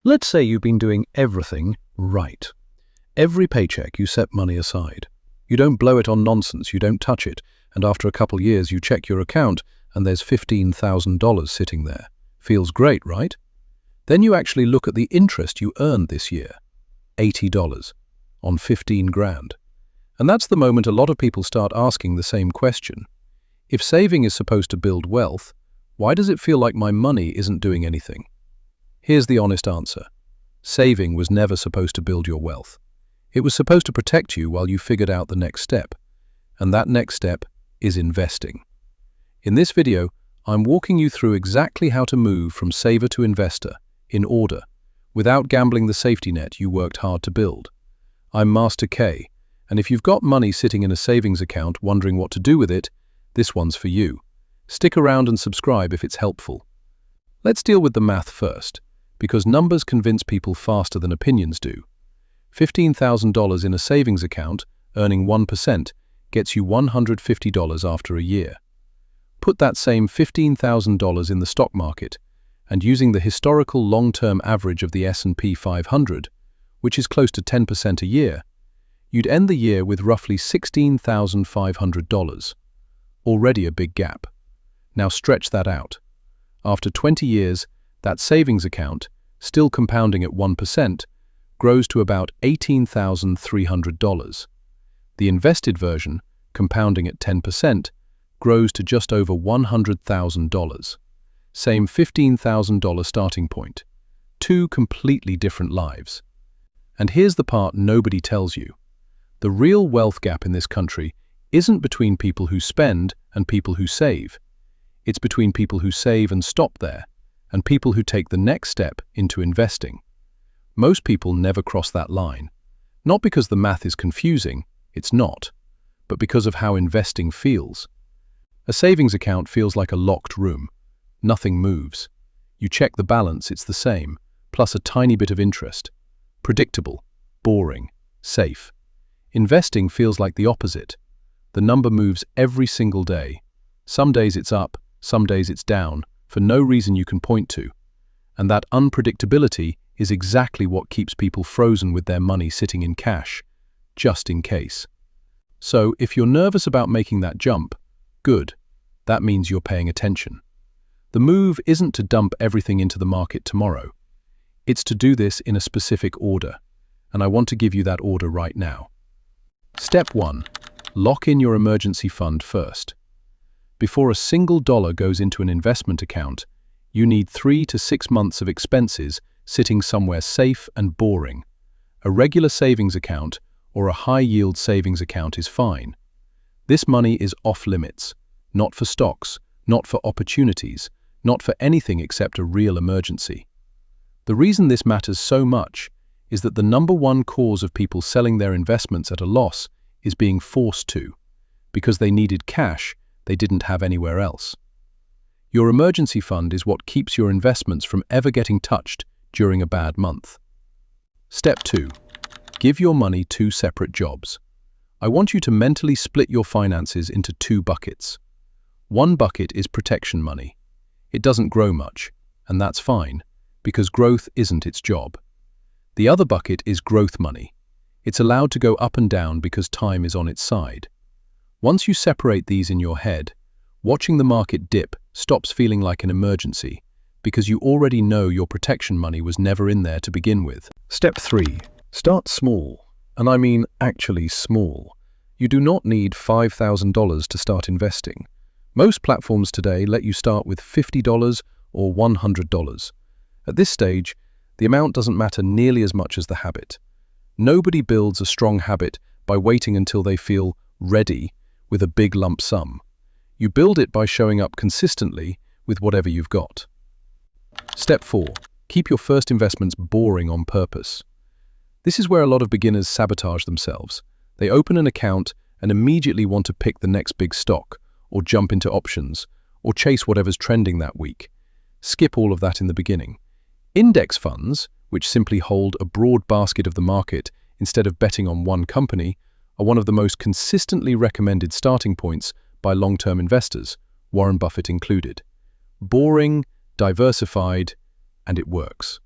Let's say you've been doing everything right. Every paycheck you set money aside. You don't blow it on nonsense, you don't touch it, and after a couple years you check your account and there's $15,000 sitting there. Feels great, right? Then you actually look at the interest you earned this year. $80 on 15 grand. And that's the moment a lot of people start asking the same question. If saving is supposed to build wealth, why does it feel like my money isn't doing anything? Here's the honest answer. Saving was never supposed to build your wealth. It was supposed to protect you while you figured out the next step. And that next step is investing. In this video, I'm walking you through exactly how to move from saver to investor, in order, without gambling the safety net you worked hard to build. I'm Master K, and if you've got money sitting in a savings account wondering what to do with it, this one's for you. Stick around and subscribe if it's helpful. Let's deal with the math first, because numbers convince people faster than opinions do. $15,000 in a savings account, earning 1%, gets you $150 after a year. Put that same $15,000 in the stock market, and using the historical long-term average of the S&P 500, which is close to 10% a year, you'd end the year with roughly $16,500. Already a big gap. Now stretch that out. After 20 years, that savings account, still compounding at 1%, grows to about $18,300. The invested version, compounding at 10%, grows to just over $100,000. Same $15,000 starting point. Two completely different lives. And here's the part nobody tells you. The real wealth gap in this country isn't between people who spend and people who save. It's between people who save and stop there, and people who take the next step into investing. Most people never cross that line. Not because the math is confusing, it's not, but because of how investing feels. A savings account feels like a locked room. Nothing moves. You check the balance, it's the same, plus a tiny bit of interest. Predictable, boring, safe. Investing feels like the opposite. The number moves every single day. Some days it's up, some days it's down, for no reason you can point to. And that unpredictability is exactly what keeps people frozen with their money sitting in cash, just in case. So if you're nervous about making that jump, good. That means you're paying attention. The move isn't to dump everything into the market tomorrow. It's to do this in a specific order, and I want to give you that order right now. Step 1. Lock in your emergency fund first. Before a single dollar goes into an investment account, you need 3 to 6 months of expenses sitting somewhere safe and boring. A regular savings account or a high-yield savings account is fine. This money is off limits, not for stocks, not for opportunities, not for anything except a real emergency. The reason this matters so much is that the number one cause of people selling their investments at a loss is being forced to, because they needed cash they didn't have anywhere else. Your emergency fund is what keeps your investments from ever getting touched during a bad month. Step 2. Give your money 2 separate jobs. I want you to mentally split your finances into 2 buckets. One bucket is protection money. It doesn't grow much, and that's fine, because growth isn't its job. The other bucket is growth money. It's allowed to go up and down because time is on its side. Once you separate these in your head, watching the market dip stops feeling like an emergency, because you already know your protection money was never in there to begin with. Step 3. Start small, and I mean actually small. You do not need $5,000 to start investing. Most platforms today let you start with $50 or $100. At this stage, the amount doesn't matter nearly as much as the habit. Nobody builds a strong habit by waiting until they feel ready with a big lump sum. You build it by showing up consistently with whatever you've got. Step 4. Keep your first investments boring on purpose. This is where a lot of beginners sabotage themselves. They open an account and immediately want to pick the next big stock, or jump into options, or chase whatever's trending that week. Skip all of that in the beginning. Index funds, which simply hold a broad basket of the market instead of betting on one company, are one of the most consistently recommended starting points by long-term investors, Warren Buffett included. Boring, diversified, and it works.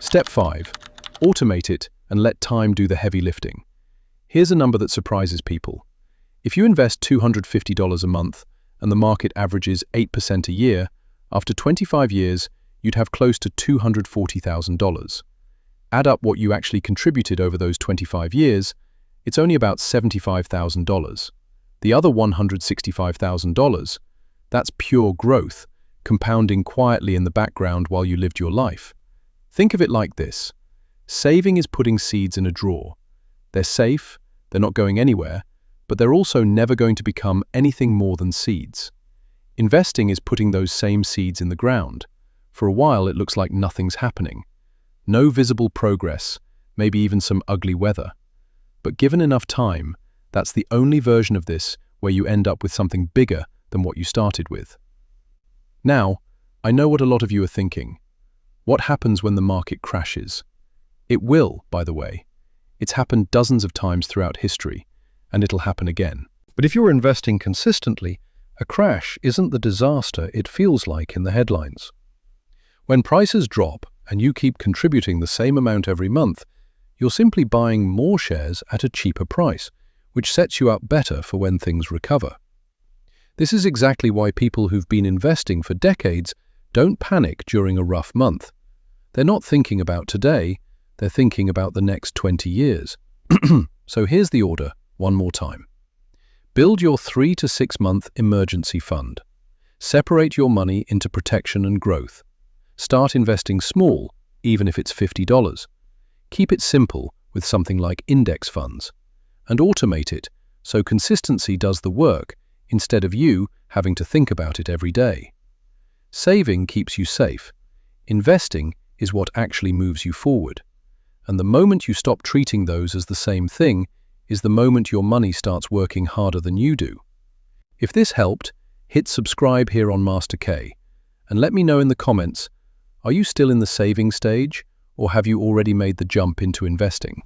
Step 5. Automate it and let time do the heavy lifting. Here's a number that surprises people. If you invest $250 a month and the market averages 8% a year, after 25 years, you'd have close to $240,000. Add up what you actually contributed over those 25 years, it's only about $75,000. The other $165,000, that's pure growth, compounding quietly in the background while you lived your life. Think of it like this. Saving is putting seeds in a drawer. They're safe, they're not going anywhere, but they're also never going to become anything more than seeds. Investing is putting those same seeds in the ground. For a while, it looks like nothing's happening. No visible progress, maybe even some ugly weather. But given enough time, that's the only version of this where you end up with something bigger than what you started with. Now, I know what a lot of you are thinking. What happens when the market crashes? It will, by the way. It's happened dozens of times throughout history, and it'll happen again. But if you're investing consistently, a crash isn't the disaster it feels like in the headlines. When prices drop and you keep contributing the same amount every month, you're simply buying more shares at a cheaper price, which sets you up better for when things recover. This is exactly why people who've been investing for decades don't panic during a rough month. They're not thinking about today, they're thinking about the next 20 years. So here's the order, one more time. Build your 3 to 6 month emergency fund. Separate your money into protection and growth. Start investing small, even if it's $50. Keep it simple with something like index funds. And automate it so consistency does the work instead of you having to think about it every day. Saving keeps you safe. Investing is what actually moves you forward. And the moment you stop treating those as the same thing is the moment your money starts working harder than you do. If this helped, hit subscribe here on Master K and let me know in the comments, are you still in the saving stage or have you already made the jump into investing?